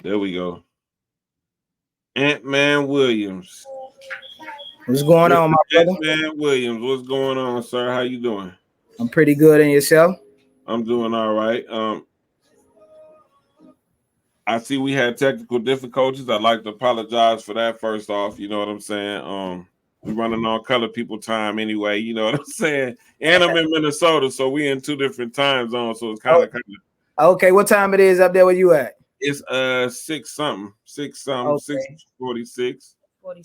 There we go. Ant-Man Williams. What's going Mr. on, my brother? Ant-Man Williams. What's going on, sir? How you doing? I'm pretty good. And yourself? I'm doing all right. I see we had technical difficulties. I'd like to apologize for that first off. You know what I'm saying? We're running on color people time anyway. You know what I'm saying? And I'm in Minnesota, so we in two different time zones. So it's kind of Okay. What time it is up there where you at? it's 6:46.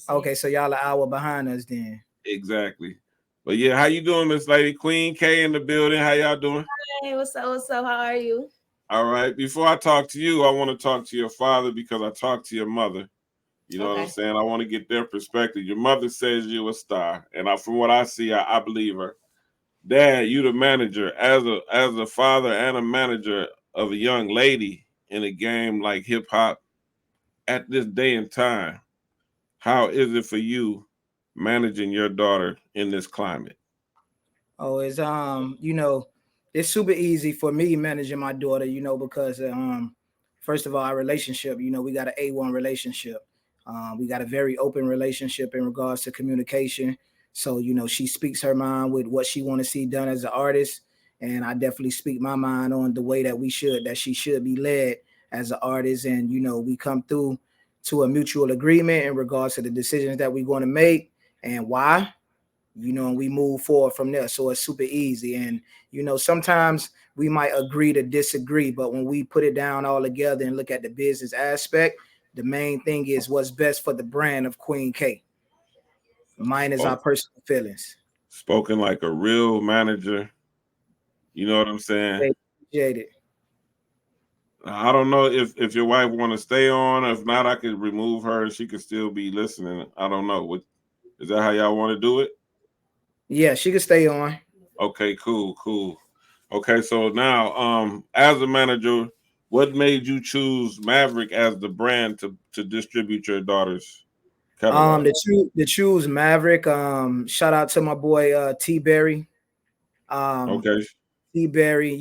Okay, so y'all an hour behind us then. Exactly. But yeah, how you doing, Miss Lady Queen K in the building? How y'all doing? Hey, what's up? What's up? How are you? All right. Before I talk to you, I want to talk to your father because I talked to your mother. You know what I'm saying? I want to get their perspective. Your mother says you're a star, and from what I see, I believe her. Dad, you the manager as a father and a manager of a young lady in a game like hip hop at this day and time. How is it for you managing your daughter in this climate? Oh, it's it's super easy for me managing my daughter, because first of all, our relationship, we got an A1 relationship. We got a very open relationship in regards to communication. So, she speaks her mind with what she want to see done as an artist. And I definitely speak my mind on the way that she should be led as an artist. And, we come through to a mutual agreement in regards to the decisions that we're going to make and why, and we move forward from there. So it's super easy. And, sometimes we might agree to disagree, but when we put it down all together and look at the business aspect, the main thing is what's best for the brand of Queen K. Mine is our personal feelings. Spoken like a real manager. You know what I'm saying? Appreciate it. I don't know if your wife want to stay on. If not, I could remove her and she could still be listening. I don't know. Is that how y'all want to do it? Yeah, she could stay on. Okay, cool. Okay, so now, as a manager, what made you choose Maverick as the brand to distribute your daughter's catalog? To choose Maverick. Shout out to my boy T Berry. Okay. T Berry,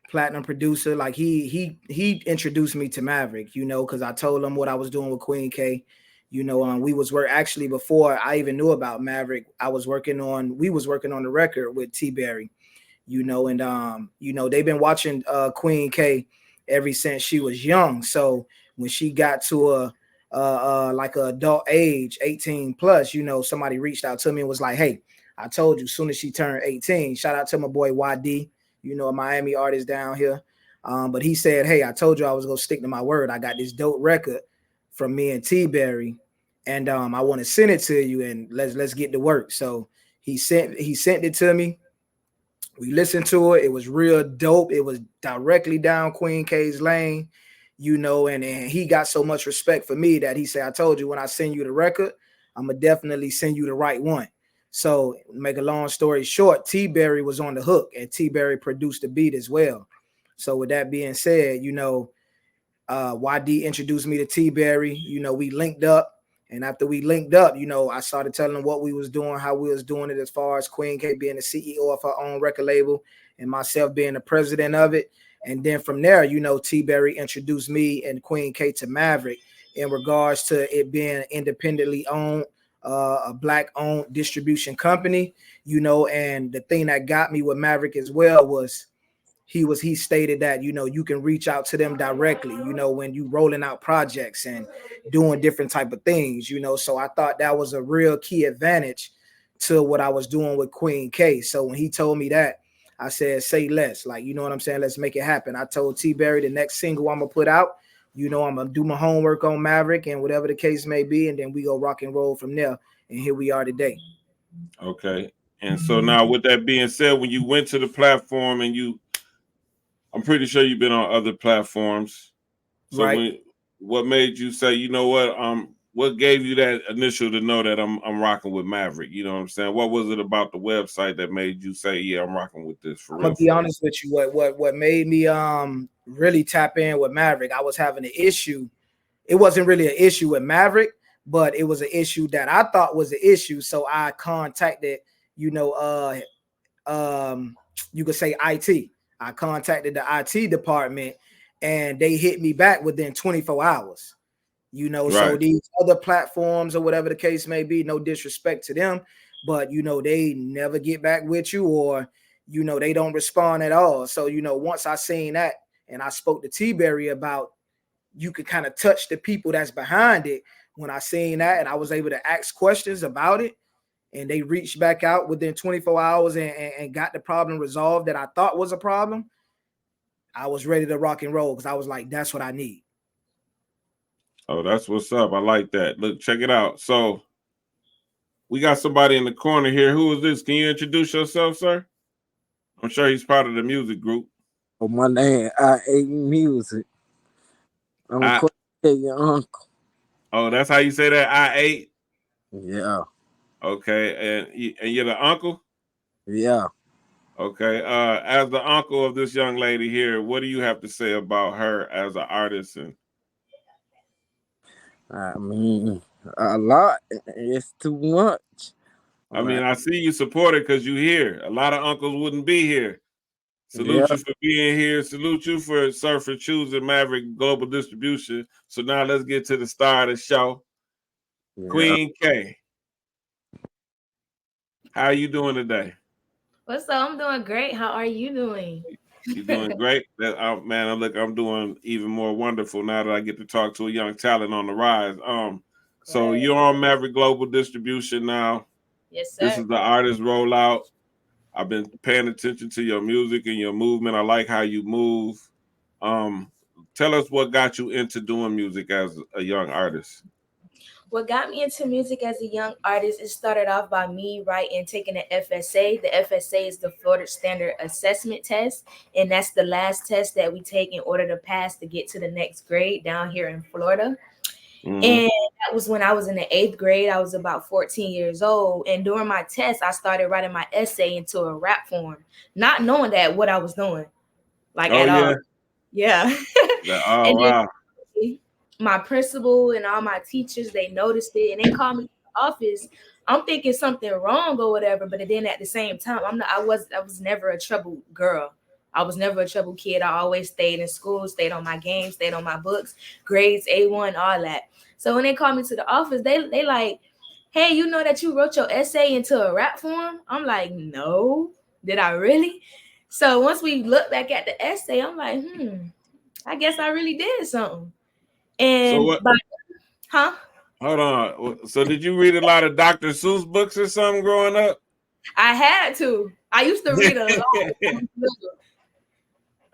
platinum producer. Like he introduced me to Maverick, because I told him what I was doing with Queen K. We was actually before I even knew about Maverick. We was working on the record with T Berry, and they've been watching Queen K ever since she was young. So when she got to like a adult age, 18 plus, somebody reached out to me and was like, hey, I told you, as soon as she turned 18, shout out to my boy YD, a Miami artist down here. But he said, hey, I told you I was going to stick to my word. I got this dope record from me and T Berry, and I want to send it to you, and let's get to work. So he sent it to me. We listened to it. It was real dope. It was directly down Queen K's lane, and he got so much respect for me that he said, I told you, when I send you the record, I'm going to definitely send you the right one. So make a long story short, T Berry was on the hook, and T Berry produced the beat as well. So with that being said, YD introduced me to T Berry. We linked up. And after we linked up, I started telling them what we was doing, how we was doing it, as far as Queen K being the CEO of her own record label and myself being the president of it. And then from there, T Berry introduced me and Queen K to Maverick in regards to it being independently owned, a Black-owned distribution company, and the thing that got me with Maverick as well was he stated that, you can reach out to them directly, when you rolling out projects and doing different type of things, so I thought that was a real key advantage to what I was doing with Queen K. So when he told me that, I said, say less, like, you know what I'm saying? Let's make it happen. I told T Berry the next single I'm gonna put out, I'm gonna do my homework on Maverick and whatever the case may be, and then we go rock and roll from there. And here we are today. Okay. And so now, with that being said, when you went to the platform and I'm pretty sure you've been on other platforms. So right. What made you say, what gave you that initial to know that I'm rocking with Maverick? You know what I'm saying? What was it about the website that made you say, yeah, I'm rocking with this for real? I'm gonna be honest with you. What made me really tap in with Maverick, I was having an issue. It wasn't really an issue with Maverick, but it was an issue that I thought was an issue. So I contacted, you could say IT. I contacted the IT department, and they hit me back within 24 hours. You know, Right. so these other platforms or whatever the case may be, no disrespect to them, but you know, they never get back with you, or you know, they don't respond at all. So, you know, once I seen that and I spoke to T-Berry about you could kind of touch the people that's behind it, when I seen that and I was able to ask questions about it, and they reached back out within 24 hours and got the problem resolved that I thought was a problem, I was ready to rock and roll because I was like, that's what I need. Oh, that's what's up. I like that. Look, check it out. So we got somebody in the corner here. Who is this? Can you introduce yourself, sir? I'm sure he's part of the music group. Oh, my name I8 Music. I'm your uncle. Oh, that's how you say that? I8? Yeah. Okay, and you're the uncle? Yeah. Okay. As the uncle of this young lady here, what do you have to say about her as an artist? And I mean, a lot. It's too much. I mean, I see you support it because you here. A lot of uncles wouldn't be here. Salute you for being here. Salute you for choosing Maverick Global Distribution. So now let's get to the star of the show. Yeah. Queen K. How are you doing today? What's up? I'm doing great. How are you doing? You're doing great. I'm doing even more wonderful now that I get to talk to a young talent on the rise. So you're on Maverick Global Distribution now. Yes, sir. This is the artist rollout. I've been paying attention to your music and your movement. I like how you move. Tell us what got you into doing music as a young artist. What got me into music as a young artist, it started off by me taking the FSA. The FSA is the Florida Standard Assessment Test, and that's the last test that we take in order to pass to get to the next grade down here in Florida. Mm-hmm. And that was when I was in the 8th grade. I was about 14 years old. And during my test, I started writing my essay into a rap form, not knowing that what I was doing, all. Yeah. Oh, wow. My principal and all my teachers, they noticed it and they called me to the office. I'm thinking something wrong or whatever, but then at the same time, I was never a trouble girl. I was never a trouble kid. I always stayed in school, stayed on my games, stayed on my books, grades, A1, all that. So when they called me to the office, they like, hey, you know that you wrote your essay into a rap form? I'm like, no, did I really? So once we look back at the essay, I'm like, I guess I really did something. And so hold on. So did you read a lot of Dr. Seuss books or something growing up? I had to. I used to read a lot.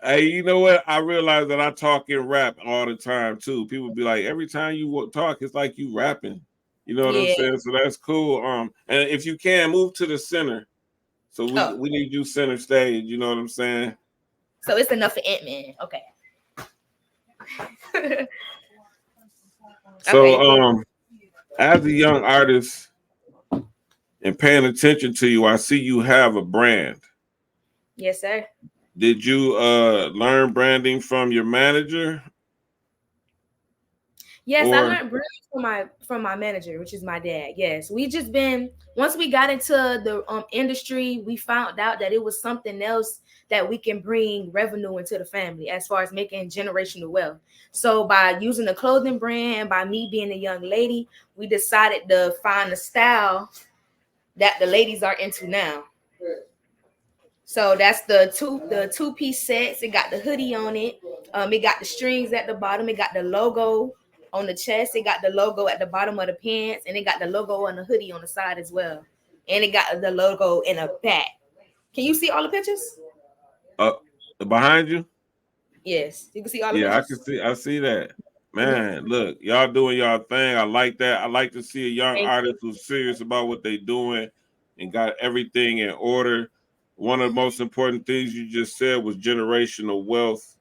Hey, you know what? I realize that I talk in rap all the time too. People be like, every time you talk, it's like you rapping. You know what I'm saying? So that's cool. And if you can move to the center, so we need you center stage. You know what I'm saying? So it's enough for Ant-Man. Okay. So as a young artist and paying attention to you, I see you have a brand. Yes, sir. Did you learn branding from your manager? Yes, I learned branding from my manager, which is my dad. Yes, once we got into the industry, we found out that it was something else that we can bring revenue into the family as far as making generational wealth. So by using the clothing brand and by me being a young lady, we decided to find a style that the ladies are into now. So that's the two-piece sets. It got the hoodie on it. It got the strings at the bottom. It got the logo on the chest. It got the logo at the bottom of the pants, and it got the logo on the hoodie on the side as well. And it got the logo in a back. Can you see all the pictures? Behind you? Yes, you can see all the pictures. I see that. Man, look, y'all doing y'all thing. I like that. I like to see a young artist who's serious about what they're doing and got everything in order. One of the most important things you just said was generational wealth.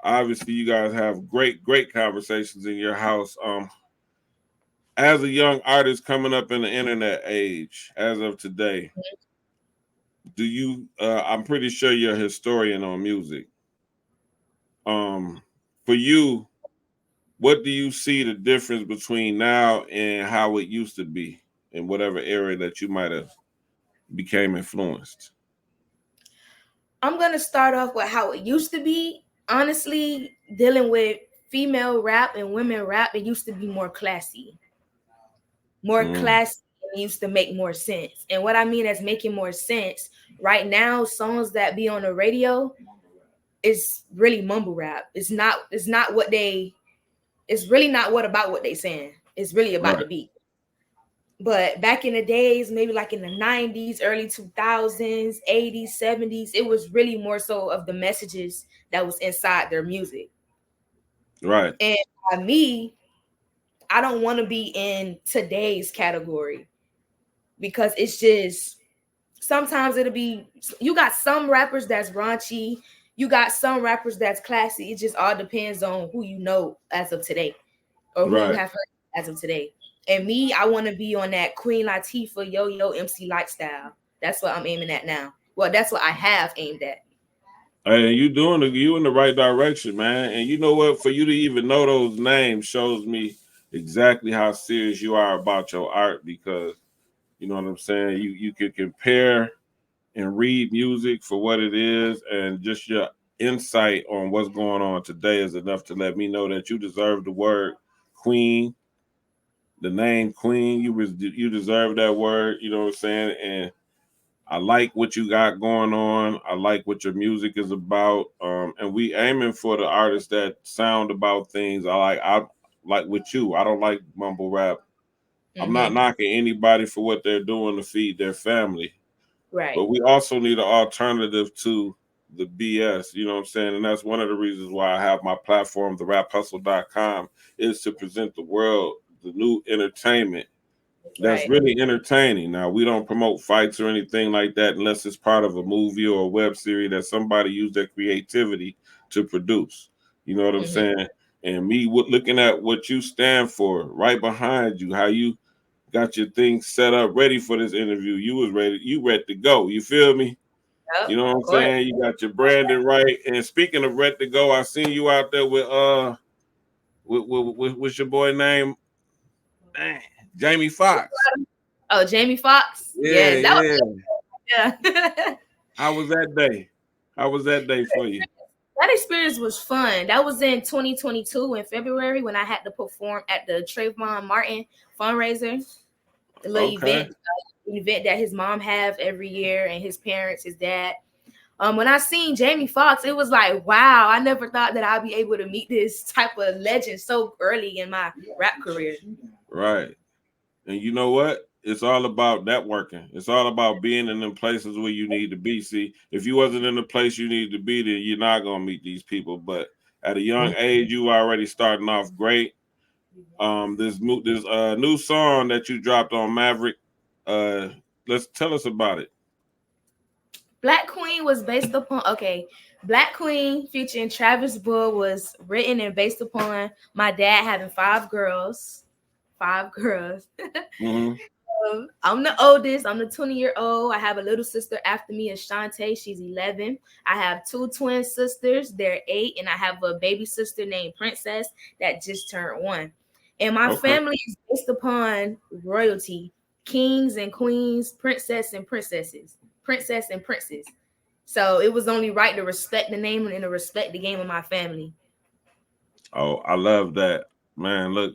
Obviously, you guys have great conversations in your house. As a young artist coming up in the internet age, as of today, do you? I'm pretty sure you're a historian on music. For you, what do you see the difference between now and how it used to be in whatever area that you might have became influenced? I'm going to start off with how it used to be. honestly, dealing with female rap and women rap, it used to be more classy. More classy, and it used to make more sense. And what I mean as making more sense, right now, songs that be on the radio is really mumble rap. It's really not what about what they saying. It's really about the beat. But back in the days, maybe like in the 90s, early 2000s, 80s, 70s, it was really more so of the messages that was inside their music. Right. And by me, I don't want to be in today's category because it's just sometimes it'll be, you got some rappers that's raunchy, you got some rappers that's classy. It just all depends on who you know as of today or who you have heard as of today. And me, I want to be on that Queen Latifah, Yo-Yo, MC lifestyle. That's what I'm aiming at now. Well, that's what I have aimed at. Hey, you in the right direction, man. And you know what? For you to even know those names shows me exactly how serious you are about your art, because you know what I'm saying? You can compare and read music for what it is, and just your insight on what's going on today is enough to let me know that you deserve the word queen. The name Queen, you deserve that word, you know what I'm saying? And I like what you got going on. I like what your music is about. And we aiming for the artists that sound about things. I like with you. I don't like mumble rap. I'm not knocking anybody for what they're doing to feed their family. Right. But we also need an alternative to the BS, you know what I'm saying? And that's one of the reasons why I have my platform, theraphustle.com, is to present the world the new entertainment that's really entertaining. Now, we don't promote fights or anything like that unless it's part of a movie or a web series that somebody used their creativity to produce. You know what I'm saying? And me looking at what you stand for right behind you, how you got your things set up ready for this interview. You ready to go. You feel me? Yep, you know what I'm saying? You got your branding right. And speaking of ready to go, I seen you out there with what's your boy name? Jamie Foxx. Oh, Jamie Foxx. Yeah. Yeah. How was that day? How was that day for you? That experience was fun. That was in 2022 in February when I had to perform at the Trayvon Martin fundraiser, the little event that his mom have every year, and his parents, his dad. When I seen Jamie Foxx, it was like, wow, I never thought that I'd be able to meet this type of legend so early in my rap career. Right. And you know what? It's all about networking. It's all about being in them places where you need to be. See, if you wasn't in the place you need to be, then you're not gonna meet these people. But at a young age, you already starting off great. This new song that you dropped on Maverick. Let's tell us about it. Black Queen was based upon Black Queen featuring Travis Bull was written and based upon my dad having 5 girls. 5 girls. I'm the oldest. I'm the 20-year-old. I have a little sister after me, Ashante. She's 11. I have 2 twin sisters. They're 8. And I have a baby sister named Princess that just turned 1. And my family is based upon royalty, kings and queens, princess and princesses, princess and princes. So it was only right to respect the name and to respect the game of my family. Oh, I love that, man. Look,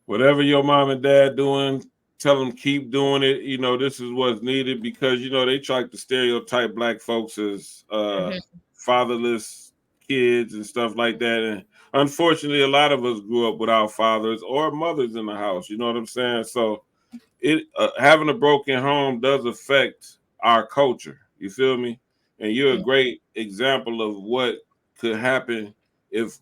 whatever your mom and dad doing, tell them keep doing it. You know, this is what's needed, because, you know, they try to stereotype Black folks as fatherless kids and stuff like that. And unfortunately, a lot of us grew up without fathers or mothers in the house. You know what I'm saying? So having a broken home does affect our culture. You feel me? And you're a great example of what could happen if,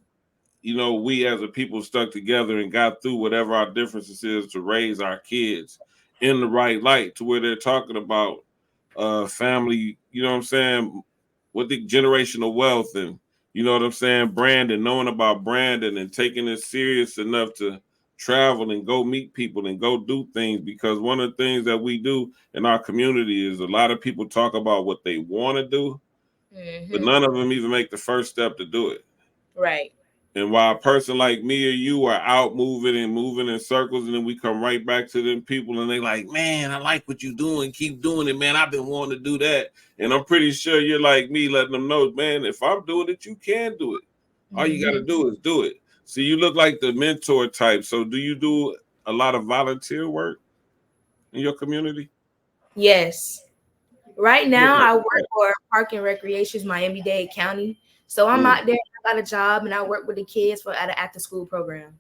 you know, we as a people stuck together and got through whatever our differences is to raise our kids in the right light, to where they're talking about family, you know what I'm saying, with the generational wealth, and you know what I'm saying, branding, knowing about branding and taking it serious enough to travel and go meet people and go do things. Because one of the things that we do in our community is a lot of people talk about what they want to do, but none of them even make the first step to do it. Right. And while a person like me or you are out moving in circles, and then we come right back to them people and they like, man, I like what you're doing. Keep doing it, man. I've been wanting to do that. And I'm pretty sure you're like me, letting them know, man, if I'm doing it, you can do it. All you got to do is do it. So you look like the mentor type. So do you do a lot of volunteer work in your community? Yes. Right now, I work for Park and Recreations, Miami-Dade County. So I'm out there, I got a job, and I work with the kids at an after-school program.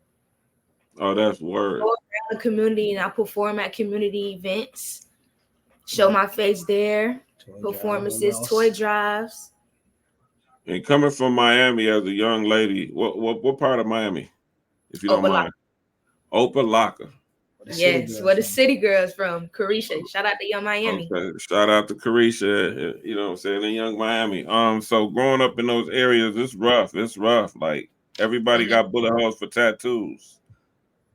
Oh, that's word. I go around the community, and I perform at community events, show my face there, performances, toy drives. And coming from Miami as a young lady, what part of Miami, if you don't mind? Opelika. Yes, where the city girls from, Carisha. Shout out to Young Miami. Okay. Shout out to Carisha, you know what I'm saying, in Young Miami. So growing up in those areas, it's rough. It's rough. Like everybody got bullet holes for tattoos.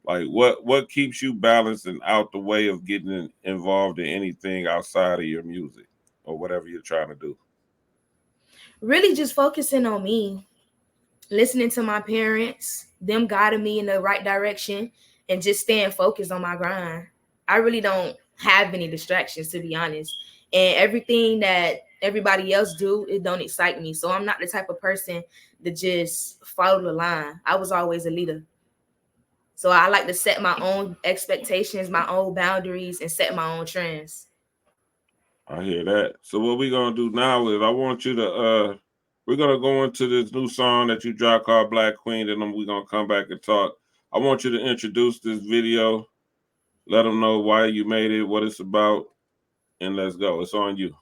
Like what keeps you balanced and out the way of getting involved in anything outside of your music or whatever you're trying to do? Really just focusing on me, listening to my parents, them guiding me in the right direction, and just staying focused on my grind. I really don't have any distractions, to be honest. And everything that everybody else do, it don't excite me. So I'm not the type of person that just follow the line. I was always a leader. So I like to set my own expectations, my own boundaries, and set my own trends. I hear that. So what we're going to do now is I want you to, we're going to go into this new song that you dropped called Black Queen, and then we're going to come back and talk. I want you to introduce this video, let them know why you made it, what it's about, and let's go. It's on you.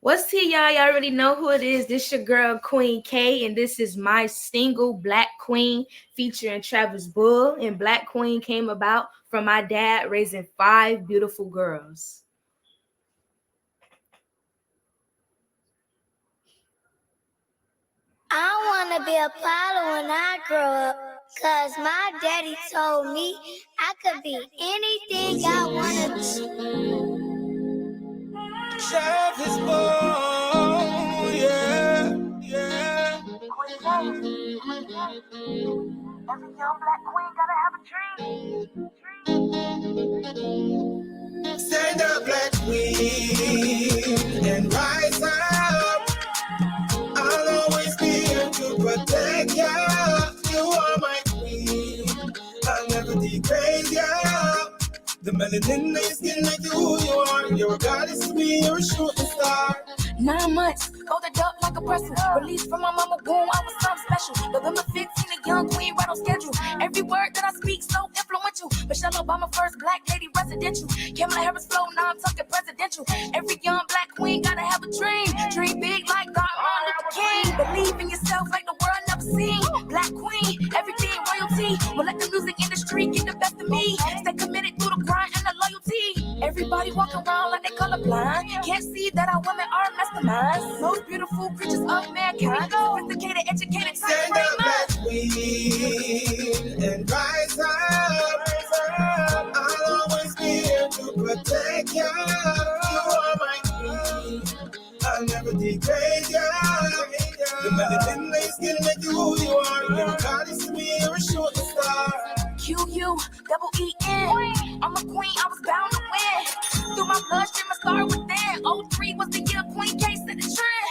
What's T, y'all? Y'all already know who it is. This your girl, Queen K, and this is my single, Black Queen, featuring Travis Bull. And Black Queen came about from my dad raising 5 beautiful girls. I want to be a pilot when I grow up, because my daddy told me I could be anything I want to be. Travis Bull, yeah, yeah. Every young black queen gotta have a dream. Stand up, Black Queen, and rise up. I'll always be here to protect ya. You are my queen. I'll never degrade ya. The melanin in your skin make you who you are. You're a goddess to me, you're a shooting star. 9 months, folded up like a pretzel. Released from my mama womb, I was something special. November 15, a young queen right on schedule. Every word that I speak so influential. Michelle Obama, first black lady residential. Kamala Harris flow, now I'm talking presidential. Every young black queen gotta have a dream. Dream big like God, Martin Luther King. Believe in yourself like the world never seen. Black queen, everything royalty. Won't let the music industry get the best of me. Stay committed through the grind and the loyalty. Everybody walk around like they colorblind. Can't see that our women are masterminds. Most beautiful creatures of mankind. Sophisticated, educated, stand up, Black Queen, and rise up. I'll always be here to protect ya. You are my queen. I'll never degrade ya. The melanin in your skin make you who you are. You're a goddess to me, you're a shooting star. Q-U-E-N. I'm a queen, I was bound to win. Through my bloodstream, I started within. 03 was the year Queen K set the trend.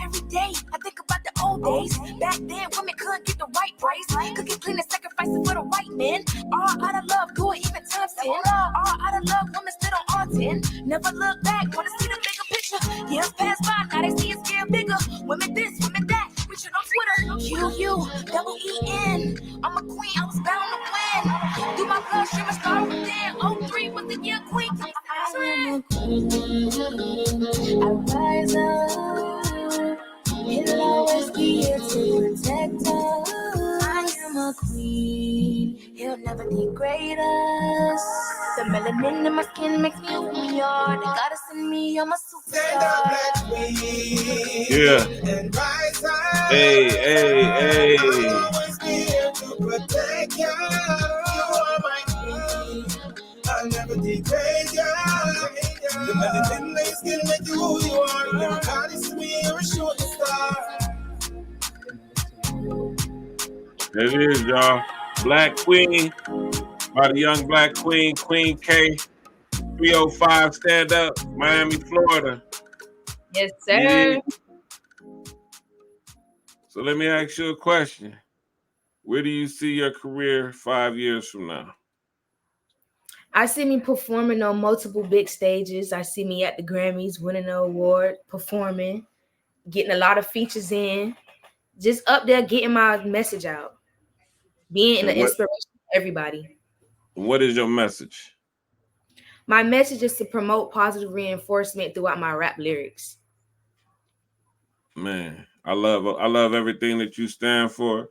Every day, I think about the old days. Back then, women couldn't get the right price. Cooking clean and sacrificing for the white men. All out of love, do it even times 10. All out of love, women stood on all 10. Never look back, wanna see the bigger picture. Years pass by, now they see it scale bigger. Women this, women that. Reaching on Twitter. Q-U-E-E-N. I'm a queen, I was bound to win. Through my bloodstream, I started within. 03 was the year Queen. I rise up. He'll always be here to protect us. I am a queen. He'll never degrade us. The melanin in my skin makes me who we are. The goddess in me, I'm a Stand up, superstar. Black Queen, Yeah. and rise up. Hey. I'll always be here to protect ya. You are my queen. I'll never degrade ya. The melanin in your skin make you who you are. You're a goddess to me, you're a shooting star. There it is, y'all. Black Queen by the young Black Queen, Queen K. 305 Stand Up, Miami, Florida. Yes, sir. So let me ask you a question. Where do you see your career 5 years from now? I see me performing on multiple big stages. I see me at the Grammys, winning an award, performing, getting a lot of features in, just up there getting my message out, being an inspiration for everybody. What is your message? My message is to promote positive reinforcement throughout my rap lyrics. Man, I love everything that you stand for.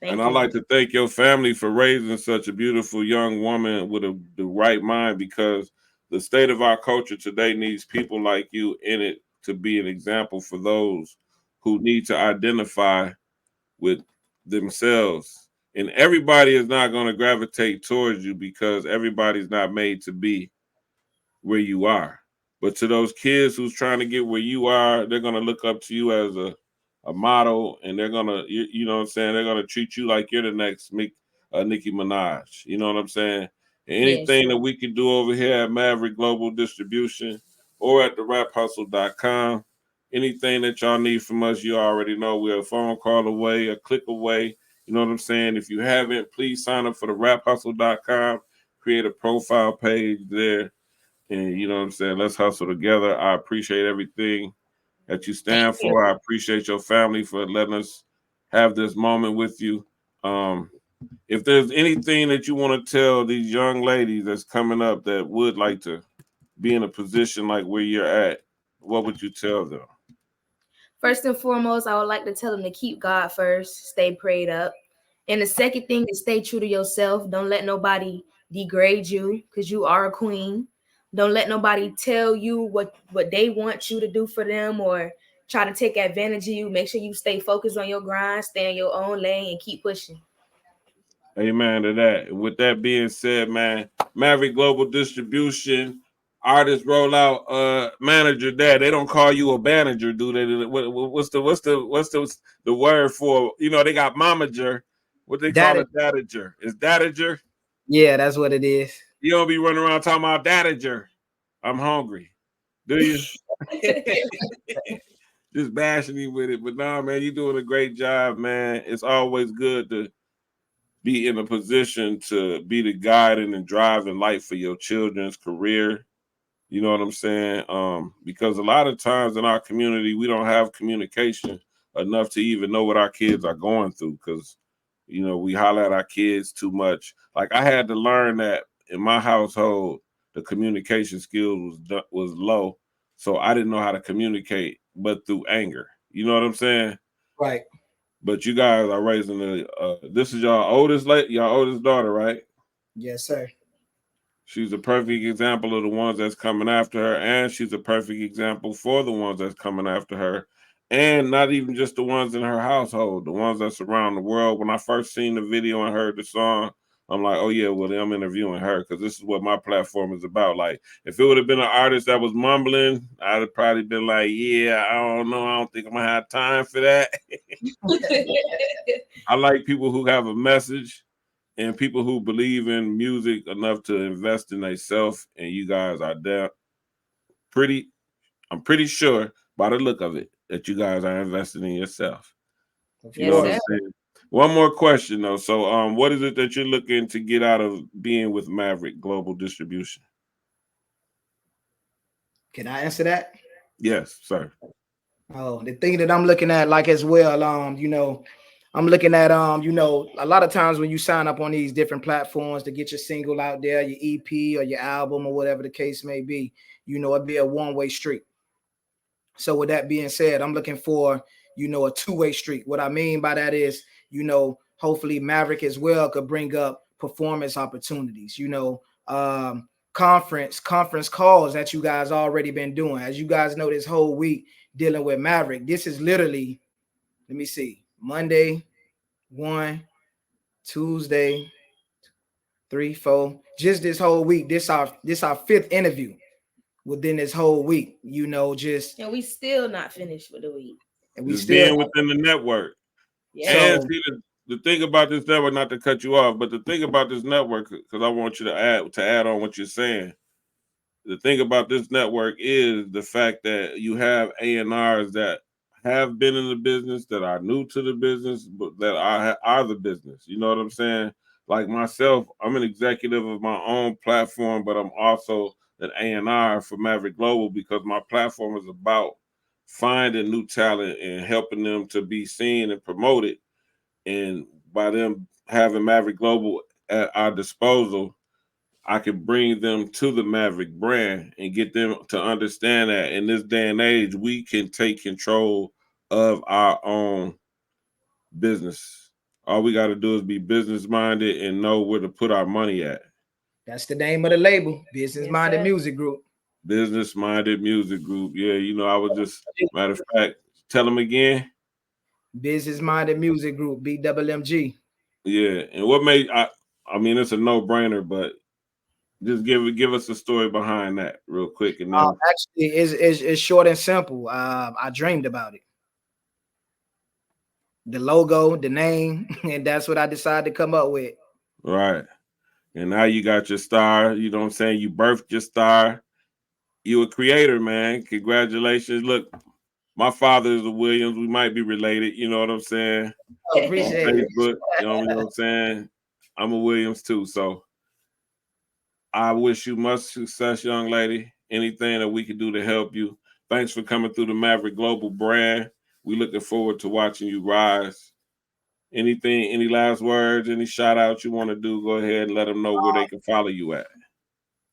Thank I'd like to thank your family for raising such a beautiful young woman with the right mind, because the state of our culture today needs people like you in it to be an example for those who need to identify with themselves. And everybody is not going to gravitate towards you because everybody's not made to be where you are. But to those kids who's trying to get where you are, they're going to look up to you as a model, and they're going to, you know what I'm saying, they're going to treat you like you're the next Nicki Minaj. You know what I'm saying? And anything that we can do over here at Maverick Global Distribution or at theraphustle.com, anything that y'all need from us, you already know we're a phone call away, a click away. You know what I'm saying? If you haven't, please sign up for theraphustle.com, create a profile page there. And you know what I'm saying? Let's hustle together. I appreciate everything that you stand for. I appreciate your family for letting us have this moment with you. If there's anything that you want to tell these young ladies that's coming up that would like to be in a position like where you're at, what would you tell them? First and foremost, I would like to tell them to keep God first, stay prayed up. And the second thing is stay true to yourself. Don't let nobody degrade you, because you are a queen. Don't let nobody tell you what they want you to do for them or try to take advantage of you. Make sure you stay focused on your grind, stay in your own lane, and keep pushing. Amen to that. And with that being said, man, Maverick Global Distribution, artist rollout manager. There, they don't call you a manager, do they? What's the word for? You know, they got momager. What they call it, dadager? Is dadager? Yeah, that's what it is. You don't be running around talking about dadager. I'm hungry. Do you? Just bashing me with it. But nah, man, you're doing a great job, man. It's always good to be in a position to be the guiding and driving light for your children's career. You know what I'm saying? Because a lot of times in our community, we don't have communication enough to even know what our kids are going through, because, you know, we holler at our kids too much. Like, I had to learn that in my household, the communication skills was low. So I didn't know how to communicate but through anger. You know what I'm saying? Right. But you guys are raising this is your oldest daughter, right? Yes, sir. She's a perfect example of the ones that's coming after her, and she's a perfect example for the ones that's coming after her, and not even just the ones in her household, the ones that's around the world. When I first seen the video and heard the song, I'm like, oh yeah, well, I'm interviewing her because this is what my platform is about. Like, if it would have been an artist that was mumbling, I'd have probably been like, yeah, I don't know, I don't think I'm gonna have time for that. I like people who have a message and people who believe in music enough to invest in themselves, and you guys are there. I'm pretty sure by the look of it that you guys are investing in yourself. You know what I'm saying? One more question though. So what is it that you're looking to get out of being with Maverick Global Distribution? Can I answer that? Yes, sir. Oh, the thing that I'm looking at, like, as well, you know, I'm looking at, you know, a lot of times when you sign up on these different platforms to get your single out there, your EP or your album or whatever the case may be, you know, it'd be a one-way street. So with that being said, I'm looking for, you know, a two-way street. What I mean by that is, you know, hopefully Maverick as well could bring up performance opportunities, you know, conference calls that you guys already been doing. As you guys know, this whole week dealing with Maverick, this is literally, let me see, Monday, 1, Tuesday, 3, 4, just this whole week. This our 5th interview within this whole week, you know, just. And we still not finished for the week. And we just still being within the network. Yeah. And the thing about this network, not to cut you off, but the thing about this network, because I want you to add on what you're saying. The thing about this network is the fact that you have A&Rs that have been in the business, that are new to the business, but that are the business. You know what I'm saying? Like myself, I'm an executive of my own platform, but I'm also an A&R for Maverick Global because my platform is about finding new talent and helping them to be seen and promoted. And by them having Maverick Global at our disposal, I can bring them to the Maverick brand and get them to understand that in this day and age, we can take control of our own business. All we got to do is be business minded and know where to put our money at. That's the name of the label, Business Minded Music Group. Business Minded Music Group. Yeah, you know, I was just, matter of fact, tell them again. Business Minded Music Group, BMMG. Yeah, and what made I mean, it's a no-brainer, but just give us a story behind that real quick. And then actually, it's short and simple. I dreamed about it. The logo, the name, and that's what I decided to come up with. Right. And now you got your star. You know what I'm saying? You birthed your star. You a creator, man. Congratulations. Look, my father is a Williams. We might be related. You know what I'm saying? I appreciate on Facebook, you know what I'm saying? I'm a Williams too. So I wish you much success, young lady. Anything that we can do to help you. Thanks for coming through the Maverick Global brand. We looking forward to watching you rise. Anything, any last words, any shout outs you want to do, go ahead and let them know where they can follow you at.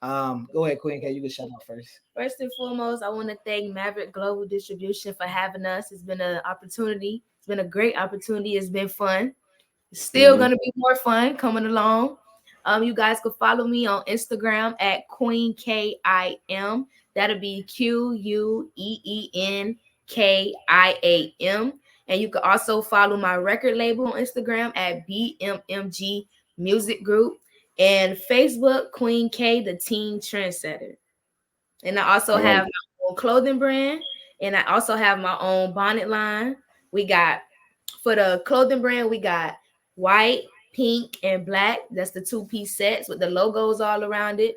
Go ahead, Queen K. You can shout out first. First and foremost, I want to thank Maverick Global Distribution for having us. It's been an opportunity. It's been a great opportunity. It's been fun. It's still going to be more fun coming along. You guys can follow me on Instagram at Queen KIM. That'll be QUEENKIAM. And you can also follow my record label on Instagram at BMMG Music Group. And Facebook, Queen K, the Teen Trendsetter. And I also have my own clothing brand. And I also have my own bonnet line. We got, for the clothing brand, we got white, pink, and black. That's the 2-piece sets with the logos all around it.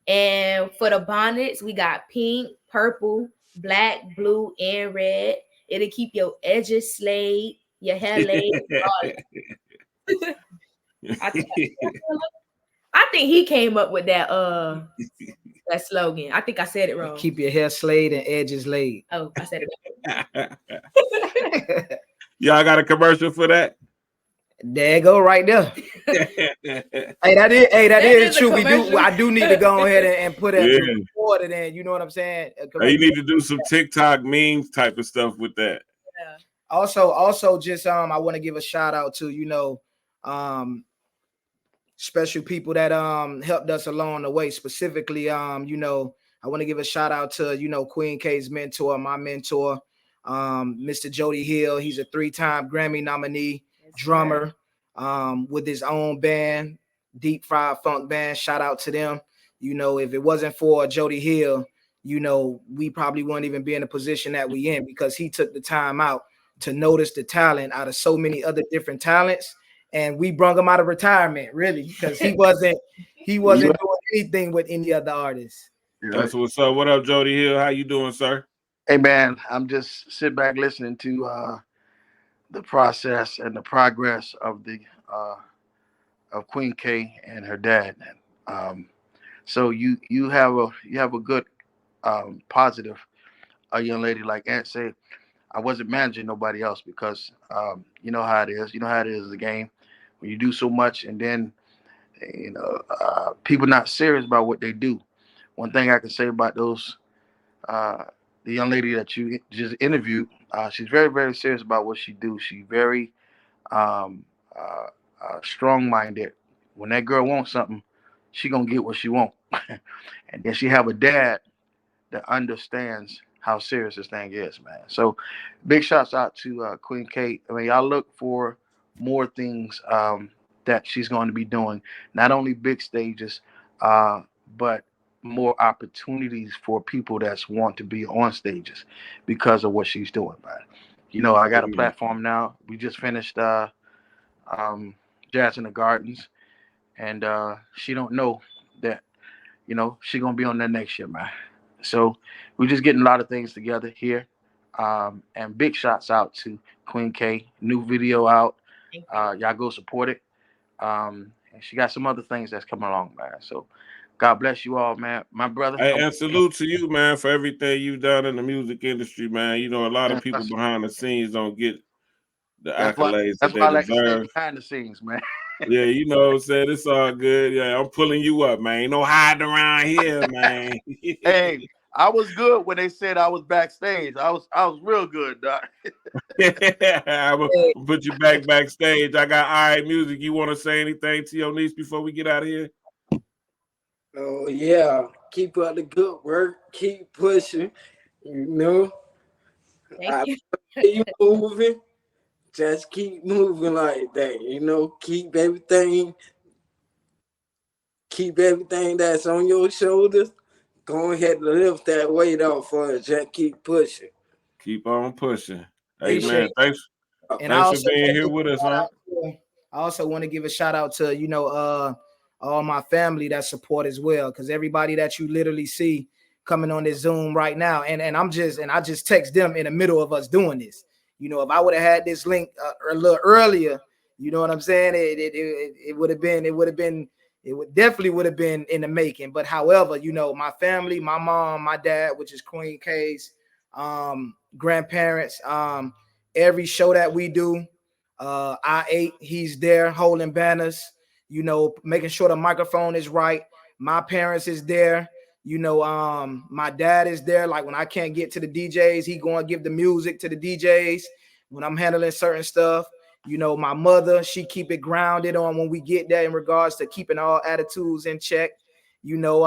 And for the bonnets, we got pink, purple, black, blue, and red. It'll keep your edges slayed, your hair laid. I think he came up with that that slogan. I think I said it wrong. Keep your hair slayed and edges laid. Oh, I said it wrong. Y'all got a commercial for that? There you go, right there. That is true. I do need to go ahead and put it order then. You know what I'm saying? You need to do some TikTok memes type of stuff with that. Yeah. Also, just I want to give a shout out to special people that helped us along the way. Specifically, I want to give a shout out to Queen K's mentor, my mentor, Mr. Jody Hill. He's a 3-time Grammy nominee. Drummer with his own band, Deep Fried Funk Band. Shout out to them. If it wasn't for Jody Hill, we probably wouldn't even be in the position that we in, because he took the time out to notice the talent out of so many other different talents, and we brung him out of retirement, really, because he wasn't doing anything with any other artists. That's what's up. What up, Jody Hill? How you doing, sir? Hey man, I'm just sitting back listening to the process and the progress of of Queen K and her dad. So you have a good positive young lady. Like Aunt said, I wasn't managing nobody else because you know how it is. You know how it is the game when you do so much and then people not serious about what they do. One thing I can say about those the young lady that you just interviewed, she's very, very serious about what she do. She's very strong-minded. When that girl wants something, she gonna get what she want. And then she have a dad that understands how serious this thing is, man. So big shouts out to Queen Kate. I mean, y'all look for more things that she's going to be doing. Not only big stages, but more opportunities for people that want to be on stages because of what she's doing, man. I got a platform now. We just finished Jazz in the Gardens, and she don't know that, you know, she gonna be on that next year, man. So we're just getting a lot of things together here. And big shots out to Queen K. New video out. Y'all go support it. And she got some other things that's coming along, man. So God bless you all, man. My brother. Hey, and salute to you, man, for everything you've done in the music industry, man. You know, a lot of people behind the scenes don't get the accolades that they I like to deserve. say behind the scenes, man. Yeah, you know what I'm saying? It's all good. Yeah, I'm pulling you up, man. Ain't no hiding around here, man. Hey, I was good when they said I was backstage. I was real good, Doc. I'm gonna put you backstage. I got all right music. You want to say anything to your niece before we get out of here? Oh yeah, keep up the good work. Keep pushing. You know, Thank you. keep moving. Just keep moving like that. You know, keep everything that's on your shoulders. Go ahead and lift that weight off for us. Just keep pushing. Keep on pushing. Hey man, thanks for being here with us, man. I also want to give a shout out to, you know, all my family that support as well, because everybody that you literally see coming on this Zoom right now, and I just text them in the middle of us doing this. You know, if I would have had this link a little earlier, you know what I'm saying, it would definitely would have been in the making. But however, you know, my family, my mom, my dad, which is Queen K's grandparents, every show that we do, I8, he's there holding banners, you know, making sure the microphone is right. My parents is there, you know, my dad is there. Like when I can't get to the DJs, he going to give the music to the DJs when I'm handling certain stuff. You know, my mother, she keep it grounded on when we get there in regards to keeping all attitudes in check. You know,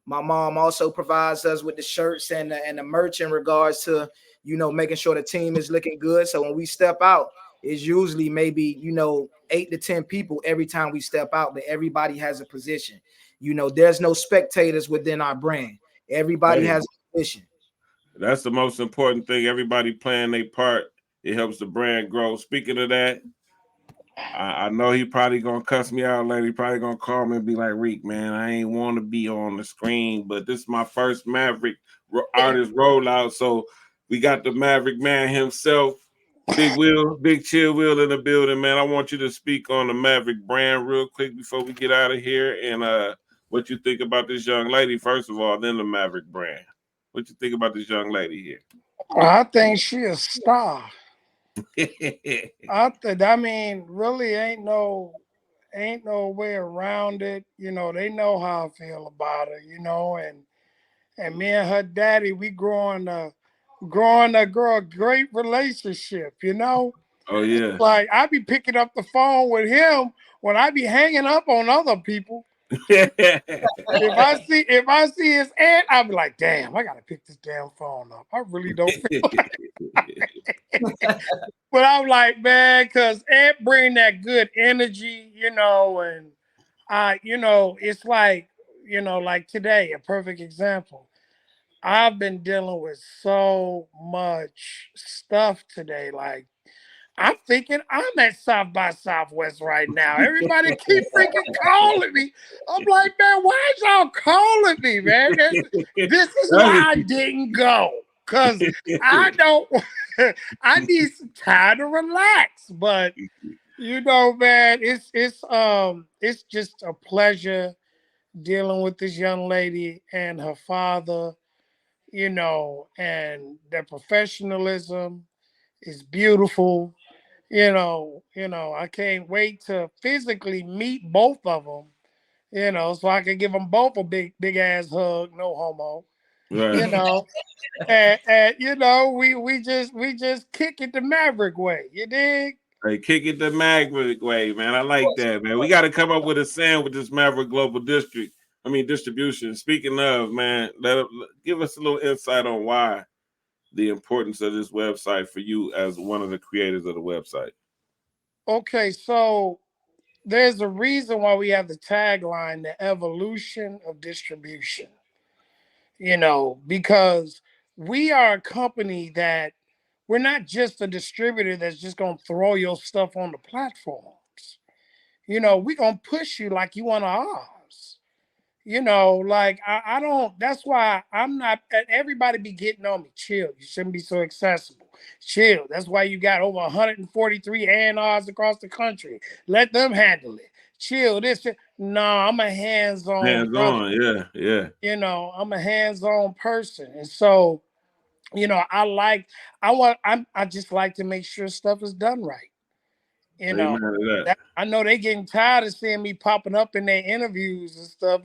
my mom also provides us with the shirts and the merch in regards to, you know, making sure the team is looking good. So when we step out, it's usually maybe, you know, 8 to 10 people every time we step out, but everybody has a position. You know, there's no spectators within our brand. Everybody has a position. That's the most important thing. Everybody playing their part. It helps the brand grow. Speaking of that, I know he probably gonna cuss me out later. He probably gonna call me and be like, Reek, man, I ain't want to be on the screen, but this is my first Maverick artist rollout. So we got the Maverick man himself, Big Chill Will in the building, man. I want you to speak on the Maverick brand real quick before we get out of here, and what you think about this young lady, first of all, then the Maverick brand. What you think about this young lady here? I think she a star. I mean, really ain't no way around it. You know, they know how I feel about her, you know, and me and her daddy, we growing a girl a great relationship, you know. Oh yeah. Like I be picking up the phone with him when I be hanging up on other people. if I see his aunt, I'll be like, damn, I gotta pick this damn phone up. I really don't feel like but I'm like, man, because aunt bring that good energy, you know, and you know, it's like, you know, like today, a perfect example. I've been dealing with so much stuff today, like I'm thinking I'm at South by Southwest right now. Everybody keep freaking calling me. I'm like, man, why is y'all calling me, man? This is why I didn't go. Because I need some time to relax. But you know, man, it's just a pleasure dealing with this young lady and her father, you know, and their professionalism is beautiful. You know, I can't wait to physically meet both of them, you know, so I can give them both a big ass hug, no homo. Right. You know, and you know, we just kick it the Maverick way. You dig? Hey, kick it the Maverick way, man. I like that, man. We got to come up with a sound with this Maverick Global distribution. Speaking of, man, give us a little insight on why the importance of this website for you as one of the creators of the website. Okay, so there's a reason why we have the tagline, the evolution of distribution. You know, because we are a company that we're not just a distributor that's just going to throw your stuff on the platform. you know, we gonna push you like you one of ours. You know, like I don't. That's why I'm not. Everybody be getting on me. Chill. You shouldn't be so accessible. Chill. That's why you got over 143 A&Rs across the country. Let them handle it. Chill. No, I'm a hands-on brother. Yeah. You know, I'm a hands-on person, and so, you know, I just like to make sure stuff is done right. You know, Amen to that. I know they getting tired of seeing me popping up in their interviews and stuff.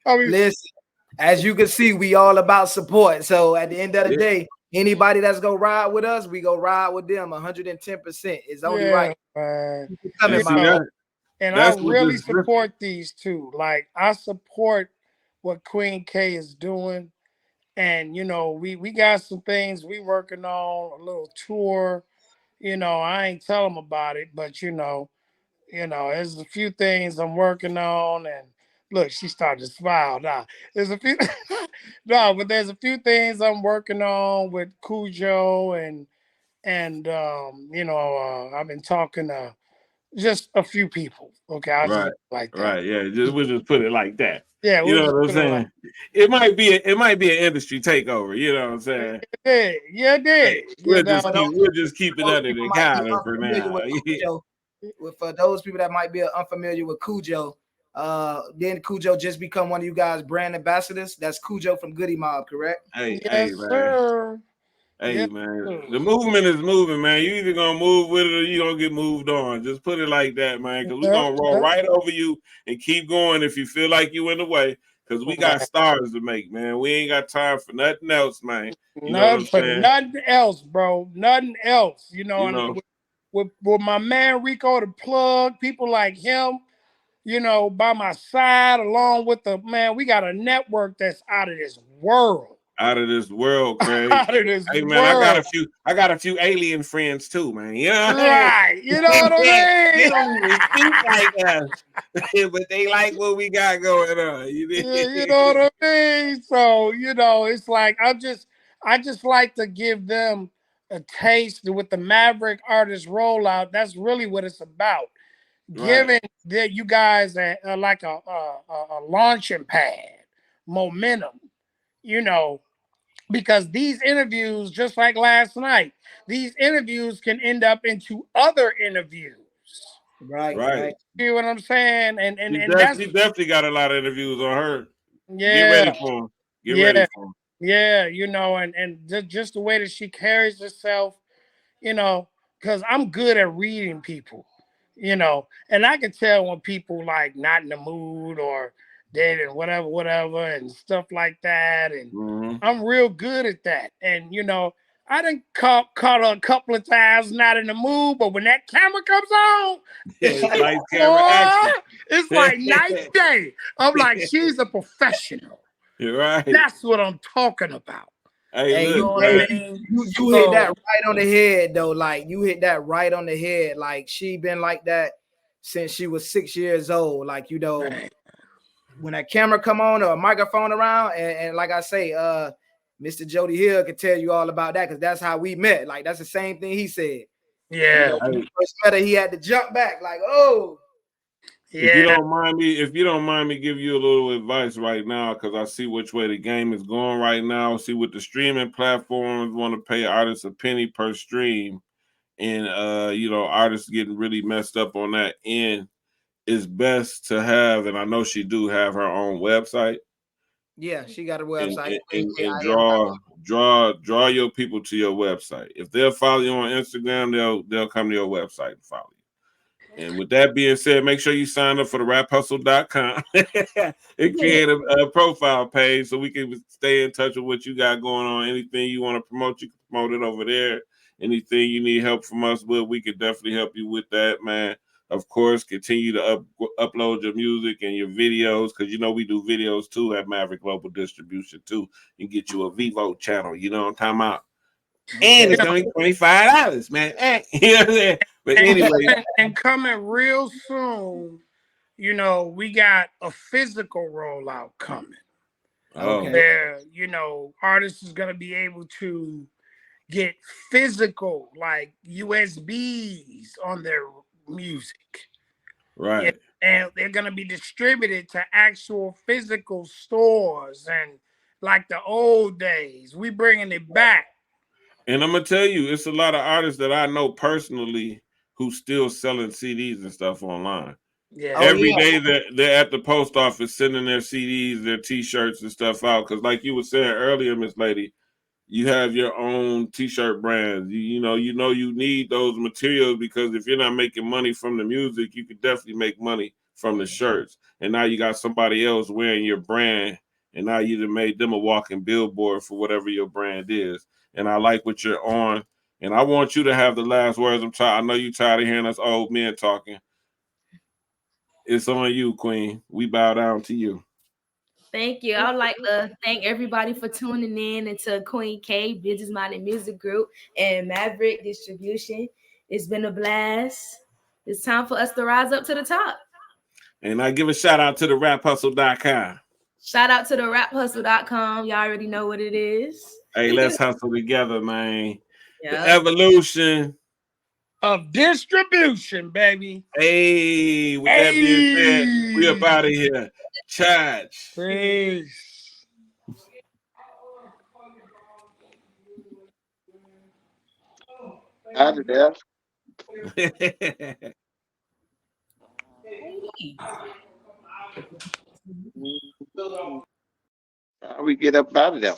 Listen, as you can see, we all about support. So at the end of the day, anybody that's gonna ride with us, we go ride with them 110%. It's only right. And I really support these two. Like, I support what Queen K is doing. And, you know, we got some things we working on, a little tour. You know, I ain't tell them about it, but you know, there's a few things I'm working on. And look, she started to smile. Nah, there's a few but there's a few things I'm working on with Cujo and you know, I've been talking to just a few people. Okay, I just like that. Right, yeah. We'll just put it like that. Yeah, you know what I'm saying. It might be an industry takeover. You know what I'm saying. We'll just keep it under the counter for now. For those people that might be unfamiliar with Cujo, then Cujo just become one of you guys' brand ambassadors. That's Cujo from Goody Mob, correct? Hey, man. Hey, man, the movement is moving, man. You either gonna move with it or you gonna get moved on. Just put it like that, man, because we're gonna roll right over you and keep going if you feel like you in the way, because we got stars to make, man. We ain't got time for nothing else, man. Nothing else, bro. Nothing else. You know, and with my man Rico the Plug, people like him, you know, by my side, along with we got a network that's out of this world. Out of this world, Craig. Out of this hey man, world. I got a few alien friends too, man. You know, right? You know what I mean? They don't even think like us, but they like what we got going on. You know what I mean? So you know, it's like I just like to give them a taste with the Maverick Artist rollout. That's really what it's about. Giving that you guys like a launching pad, momentum. You know. Because these interviews, just like last night, these interviews can end up into other interviews. Right. You know what I'm saying? And she definitely got a lot of interviews on her. Yeah. Get ready for them. Get ready for them. Yeah, you know, and just the way that she carries herself, you know, because I'm good at reading people, you know, and I can tell when people like not in the mood or dead and whatever and stuff like that. And I'm real good at that. And, you know, I done caught her a couple of times not in the mood, but when that camera comes on, it's like night and day. I'm like, she's a professional. You're right. That's what I'm talking about. Hey, you hit that right on the head, though. Like, you hit that right on the head. Like, she been like that since she was 6 years old. Like, you know, when that camera come on or a microphone around, and like I say, Mr. Jody Hill can tell you all about that because that's how we met. Like, that's the same thing he said. Yeah. You know, when he first met her, he had to jump back, like, oh. Yeah. If you don't mind me give you a little advice right now, because I see which way the game is going right now. See what the streaming platforms want to pay artists a penny per stream, and you know, artists getting really messed up on that end. It's best to have, and I know she do have her own website. Yeah, she got a website. And draw your people to your website. If they'll follow you on Instagram, they'll come to your website and follow you. And with that being said, make sure you sign up for the raphustle.com and create a profile page so we can stay in touch with what you got going on. Anything you want to promote, you can promote it over there. Anything you need help from us with, we can definitely help you with that, man. Of course, continue to upload your music and your videos, because you know we do videos too at Maverick Global Distribution too. You can get you a Vivo channel, you know what I'm talking about? And it's only $25, man. You know what I'm saying? But anyway, and coming real soon, you know, we got a physical rollout coming. Where, you know, artists is gonna be able to get physical, like USBs on their music. Right. And they're going to be distributed to actual physical stores and like the old days. We bringing it back. And I'm gonna tell you, it's a lot of artists that I know personally who still selling CDs and stuff online. Yeah. Every day they're at the post office sending their CDs, their T-shirts and stuff out. Because like you were saying earlier, Miss Lady, you have your own T-shirt brands. You know you need those materials because if you're not making money from the music, you could definitely make money from the shirts. And now you got somebody else wearing your brand, and now you done made them a walking billboard for whatever your brand is. And I like what you're on. And I want you to have the last words. I know you're tired of hearing us old men talking. It's on you, Queen. We bow down to you. Thank you. I would like to thank everybody for tuning in into Queen K, Business Minded Music Group, and Maverick Distribution. It's been a blast. It's time for us to rise up to the top. And I give a shout out to the raphustle.com. Shout out to the raphustle.com. Y'all already know what it is. Hey, let's hustle together, man. Yeah. The evolution of distribution, baby. Hey, with that being said, we up out of here. Charge. Peace. Out of there. How we get up out of there?